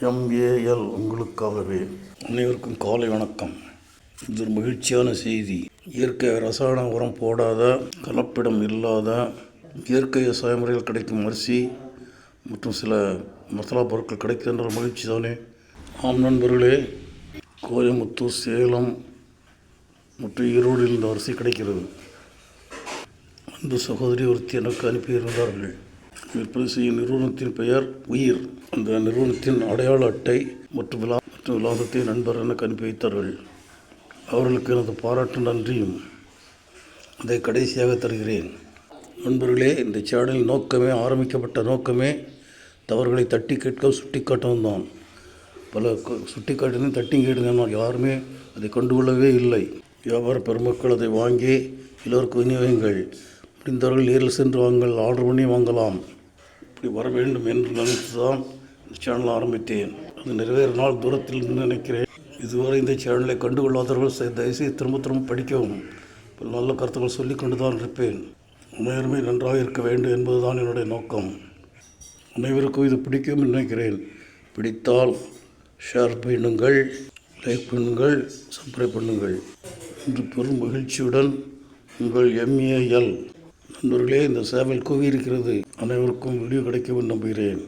MAL உங்களுக்காகவே. அனைவருக்கும் காலை வணக்கம். இது ஒரு மகிழ்ச்சியான செய்தி. இயற்கை ரசாயன உரம் போடாத, கலப்பிடம் இல்லாத, இயற்கை விவசாய முறையில் கிடைக்கும் அரிசி மற்றும் சில மசாலா பொருட்கள் கிடைக்கின்ற மகிழ்ச்சி தானே. ஆம் நண்பர்களே, கோயம்புத்தூர், சேலம் மற்றும் ஈரோடில் இந்த அரிசி கிடைக்கிறது. அந்த சகோதரி ஒருத்தி எனக்கு அனுப்பியிருந்தார்கள். விற்பனை செய்யும் நிறுவனத்தின் பெயர் உயிர். அந்த நிறுவனத்தின் அடையாள அட்டை மற்றும் விலாசத்தை நண்பர் எனக்கு அனுப்பி வைத்தார்கள். அவர்களுக்கு எனது பாராட்டு நன்றியும் அதை கடைசியாக தருகிறேன். நண்பர்களே, இந்த சேனலின் நோக்கமே, ஆரம்பிக்கப்பட்ட நோக்கமே தவறுகளை தட்டி கேட்க, சுட்டி காட்டவும் தான். பல சுட்டி காட்டினேன், தட்டி கேட்டுங்க, யாருமே அதை கண்டுகொள்ளவே இல்லை. வியாபார பெருமக்கள் அதை வாங்கி எல்லோருக்கும் விநியோகங்கள். முடிந்தவர்கள் நேரில் சென்று வாங்கள், ஆர்டர் பண்ணி வாங்கலாம். இப்படி வர வேண்டும் என்று நினைத்து தான் இந்த சேனலை ஆரம்பித்தேன். அது நிறைவேற நாள் தூரத்தில் நினைக்கிறேன். இதுவரை இந்த சேனலை கண்டுகொள்ளாதவர்கள் தயவுசெய்து திரும்ப படிக்கவும். நல்ல கருத்துக்கள் சொல்லிக் கொண்டு தான் இருப்பேன். அனைவருமே நன்றாக இருக்க வேண்டும் என்பதுதான் என்னுடைய நோக்கம். அனைவருக்கும் இது பிடிக்கும் நினைக்கிறேன். பிடித்தால் ஷேர் பண்ணுங்கள், லைக் பண்ணுங்கள், சப்ஸ்கிரைப் பண்ணுங்கள். இன்று பெரும் மகிழ்ச்சியுடன் உங்கள் எம்ஏஎல். நண்பர்களே, இந்த சேவல் கூவியிருக்கிறது. அனைவருக்கும் வீடியோ கிடைக்கும் நம்புகிறேன்.